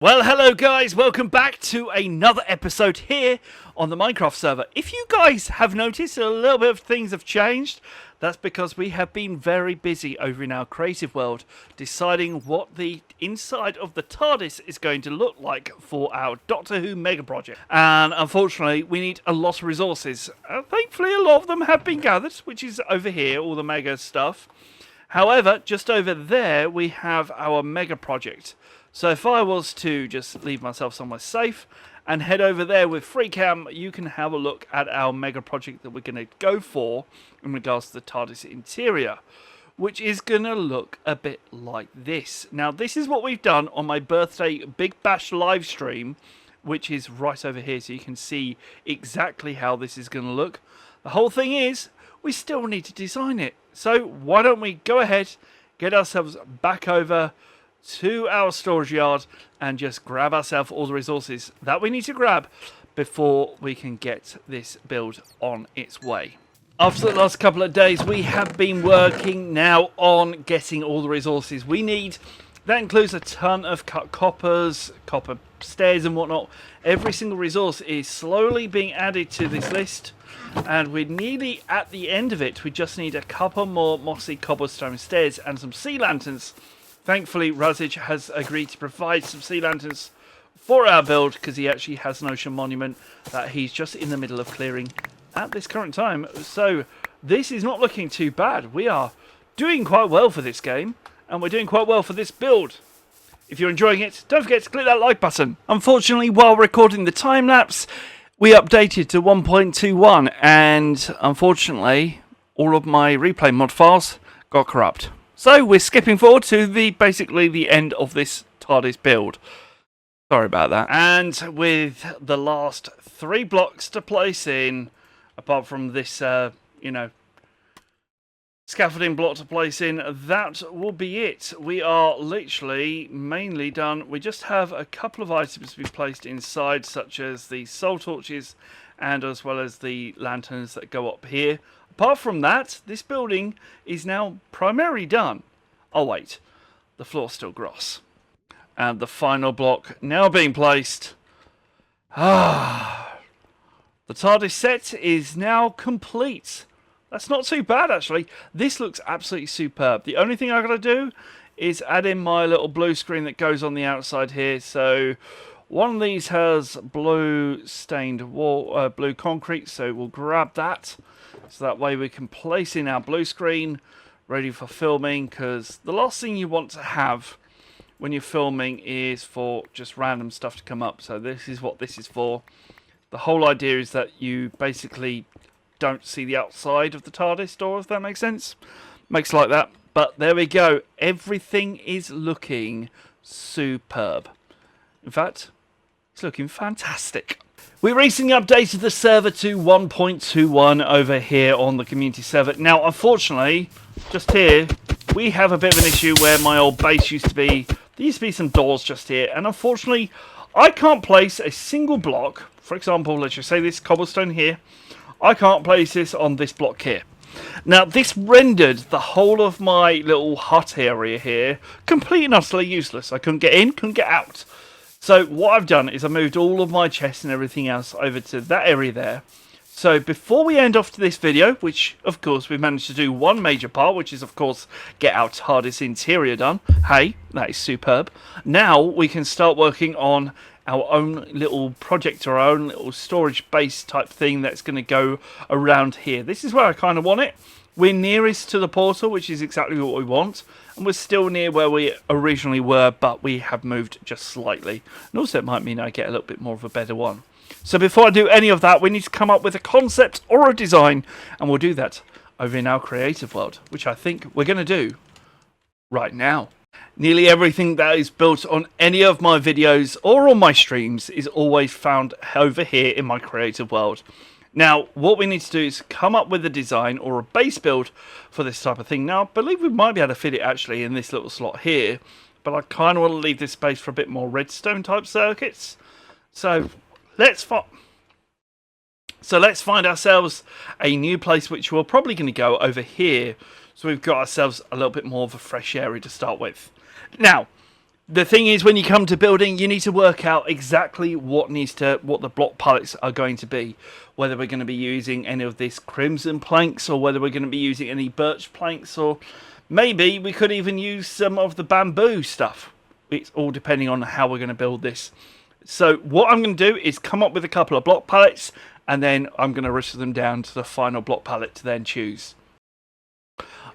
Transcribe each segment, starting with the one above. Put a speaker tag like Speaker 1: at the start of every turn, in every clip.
Speaker 1: Well, hello guys, welcome back to another episode here on the Minecraft server. If you guys have noticed a little bit of things have changed, that's because we have been very busy over in our creative world deciding what the inside of the Tardis is going to look like for our Doctor Who mega project. And unfortunately, we need a lot of resources. Thankfully, a lot of them have been gathered, which is over here, all the mega stuff. However, just over there, we have our mega project. So if I was to just leave myself somewhere safe and head over there with free cam, you can have a look at our mega project that we're going to go for in regards to the TARDIS interior, which is going to look a bit like this. Now, this is what we've done on my birthday Big Bash live stream, which is right over here, so you can see exactly how this is going to look. The whole thing is, we still need to design it. So why don't we go ahead, get ourselves back over to our storage yard and just grab ourselves all the resources that we need to grab before we can get this build on its way. After the last couple of days, we have been working now on getting all the resources we need. That includes a ton of cut coppers, copper stairs and whatnot. Every single resource is slowly being added to this list, and we're nearly at the end of it. We just need a couple more mossy cobblestone stairs and some sea lanterns. Thankfully, Razij has agreed to provide some sea lanterns for our build because he actually has an ocean monument that he's just in the middle of clearing at this current time. So this is not looking too bad. We are doing quite well for this game, and we're doing quite well for this build. If you're enjoying it, don't forget to click that like button. Unfortunately, while recording the time lapse, we updated to 1.21, and unfortunately, all of my replay mod files got corrupt. So we're skipping forward to basically the end of this TARDIS build. Sorry about that. And with the last 3 blocks to place in, apart from this, scaffolding block to place in, that will be it. We are literally mainly done. We just have a couple of items to be placed inside, such as the soul torches and as well as the lanterns that go up here. Apart from that, this building is now primarily done. Oh wait, the floor's still gross. And the final block now being placed. The TARDIS set is now complete. That's not too bad, actually. This looks absolutely superb. The only thing I've got to do is add in my little blue screen that goes on the outside here. So one of these has blue stained wall, blue concrete, so we'll grab that. So that way we can place in our blue screen, ready for filming, because the last thing you want to have when you're filming is for just random stuff to come up. So this is what this is for. The whole idea is that you basically don't see the outside of the TARDIS door, if that makes sense. Makes like that. But there we go. Everything is looking superb. In fact, it's looking fantastic. We recently updated the server to 1.21 over here on the community server. Now, unfortunately, just here, we have a bit of an issue where my old base used to be. There used to be some doors just here, and unfortunately, I can't place a single block. For example, let's just say this cobblestone here. I can't place this on this block here. Now, this rendered the whole of my little hut area here completely and utterly useless. I couldn't get in, couldn't get out. So what I've done is I moved all of my chests and everything else over to that area there. So before we end off to this video, which of course we've managed to do one major part, which is of course get our TARDIS interior done. Hey, that is superb. Now we can start working on our own little project, or our own little storage base type thing that's going to go around here. This is where I kind of want it. We're nearest to the portal, which is exactly what we want. And we're still near where we originally were, but we have moved just slightly. And also it might mean I get a little bit more of a better one. So before I do any of that, we need to come up with a concept or a design. And we'll do that over in our creative world, which I think we're going to do right now. Nearly everything that is built on any of my videos or on my streams is always found over here in my creative world. Now, what we need to do is come up with a design or a base build for this type of thing. Now, I believe we might be able to fit it actually in this little slot here, but I kind of want to leave this space for a bit more redstone type circuits. So let's find ourselves a new place, which we're probably going to go over here. So we've got ourselves a little bit more of a fresh area to start with. Now, The thing is, when you come to building, you need to work out exactly what the block pallets are going to be. Whether we're going to be using any of this crimson planks, or whether we're going to be using any birch planks, or maybe we could even use some of the bamboo stuff. It's all depending on how we're going to build this. So what I'm going to do is come up with a couple of block pallets, and then I'm going to wrestle them down to the final block pallet to then choose.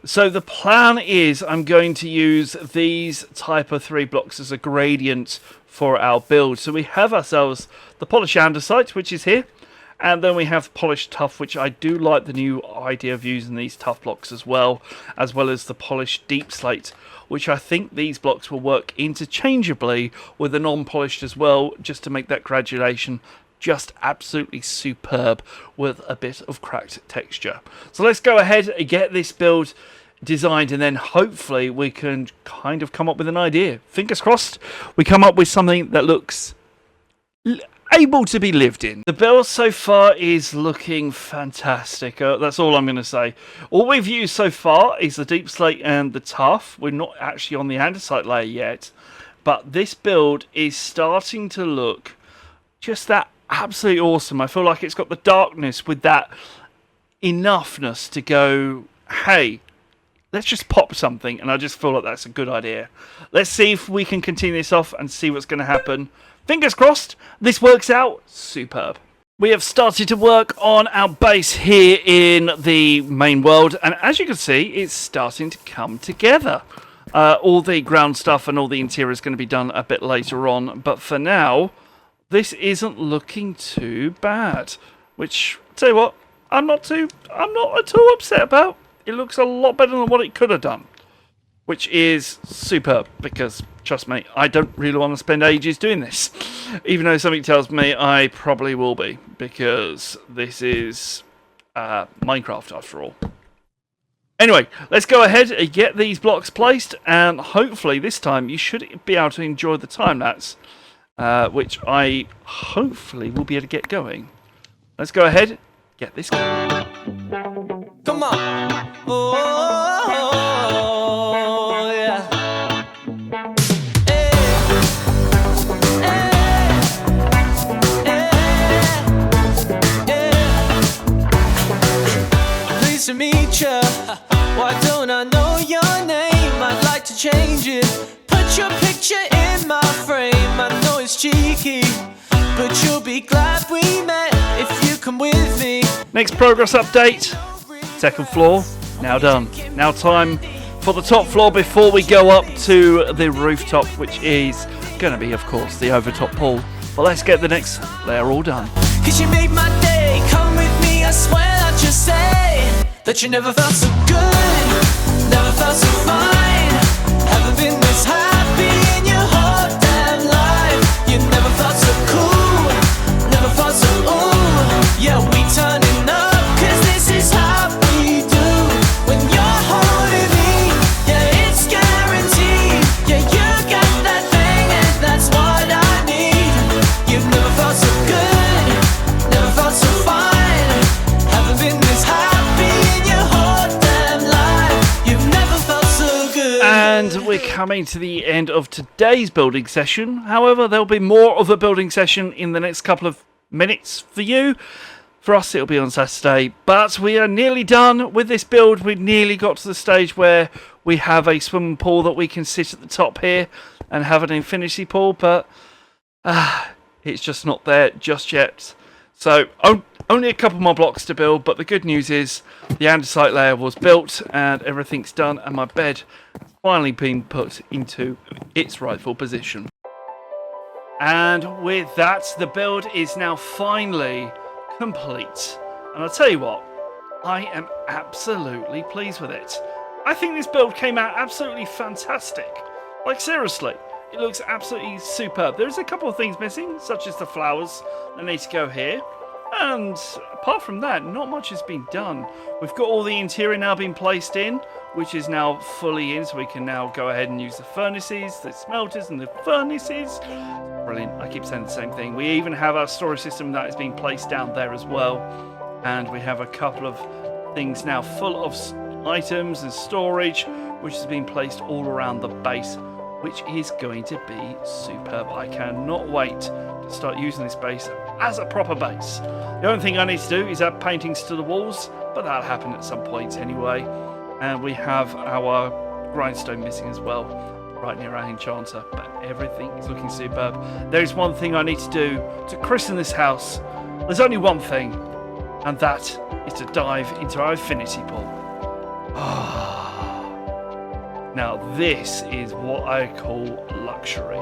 Speaker 1: So the plan is I'm going to use these type of 3 blocks as a gradient for our build. So we have ourselves the polished andesite, which is here, and then we have polished tuff, which I do like the new idea of using these tuff blocks as well as the polished deep slate, which I think these blocks will work interchangeably with the non-polished as well, just to make that gradulation just absolutely superb with a bit of cracked texture. So let's go ahead and get this build designed, and then hopefully we can kind of come up with an idea. Fingers crossed we come up with something that looks able to be lived in. The build so far is looking fantastic. That's all I'm going to say. All we've used so far is the deep slate and the tuff. We're not actually on the andesite layer yet, but this build is starting to look just that absolutely awesome. I feel like it's got the darkness with that enoughness to go, hey, let's just pop something, and I just feel like that's a good idea. Let's see if we can continue this off and see what's going to happen. Fingers crossed, this works out superb. We have started to work on our base here in the main world, and as you can see, it's starting to come together. All the ground stuff and all the interior is going to be done a bit later on, but for now, this isn't looking too bad. Which, tell you what, I'm not at all upset about. It looks a lot better than what it could have done, which is superb, because trust me, I don't really want to spend ages doing this, even though something tells me I probably will be, because this is Minecraft after all. Anyway, let's go ahead and get these blocks placed, and hopefully this time you should be able to enjoy the time lapse, which I hopefully will be able to get going. Let's go ahead, get this going.
Speaker 2: Come on. Oh, yeah. Hey. Yeah. Pleased to meet ya. Why don't I know your name? I'd like to change it. Put your picture in my frame. I know it's cheeky, but you'll be glad we met if you come with me.
Speaker 1: Next progress update. Second floor, now done. Now time for the top floor before we go up to the rooftop, which is going to be, of course, the overtop pool. But let's get the next layer all done.
Speaker 2: Cause you made my day, come with me, I swear I'll just say that you never felt so good, never felt so fine. Haven't been this happy in your whole damn life. You never felt so cool, never felt so ooh. Yeah, we turning up, cause this is how we do. When you're holding me, yeah, it's guaranteed. Yeah, you got that thing and that's what I need. You've never felt so good, never felt so fine. Haven't been this happy in your whole damn life. You've never felt so good.
Speaker 1: And we're coming to the end of today's building session. However, there'll be more of a building session in the next couple of minutes for you. For us, it'll be on Saturday, but we are nearly done with this build. We nearly got to the stage where we have a swimming pool that we can sit at the top here and have an infinity pool, but it's just not there just yet. So only a couple more blocks to build, but the good news is the andesite layer was built and everything's done, and my bed has finally been put into its rightful position. And with that, the build is now finally complete. And I'll tell you what, I am absolutely pleased with it. I think this build came out absolutely fantastic. Like, seriously, it looks absolutely superb. There's a couple of things missing, such as the flowers that need to go here. And apart from that, not much has been done. We've got all the interior now being placed in, which is now fully in, so we can now go ahead and use the furnaces, the smelters and the furnaces. Brilliant. I keep saying the same thing. We even have our storage system that is being placed down there as well. And we have a couple of things now full of items and storage, which has been placed all around the base, which is going to be superb. I cannot wait to start using this base as a proper base. The only thing I need to do is add paintings to the walls, but that'll happen at some point anyway. And we have our grindstone missing as well, right near our enchanter, but everything is looking superb. There's one thing I need to do to christen this house. There's only one thing, and that is to dive into our infinity pool. Now this is what I call luxury.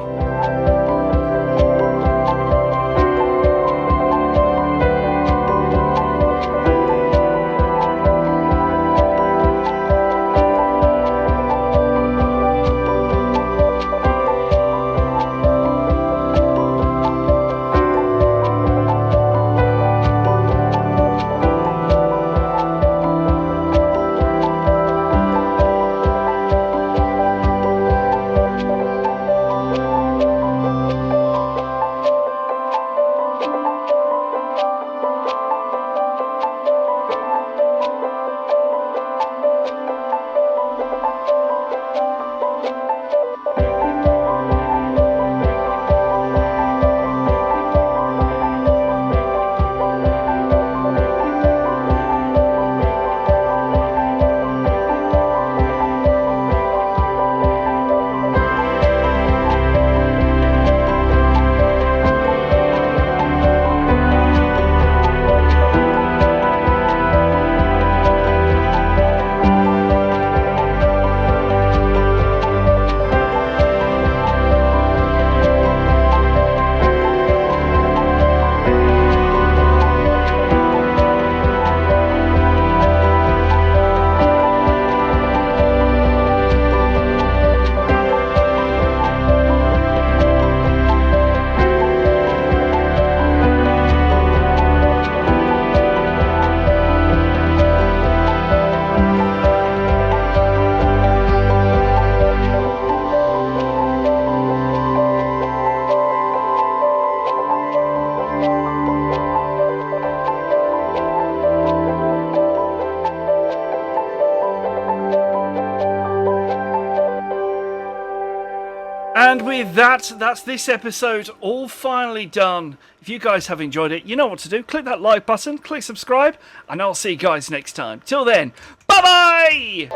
Speaker 1: And with that, that's this episode all finally done. If you guys have enjoyed it, you know what to do. Click that like button, click subscribe, and I'll see you guys next time. Till then, bye-bye!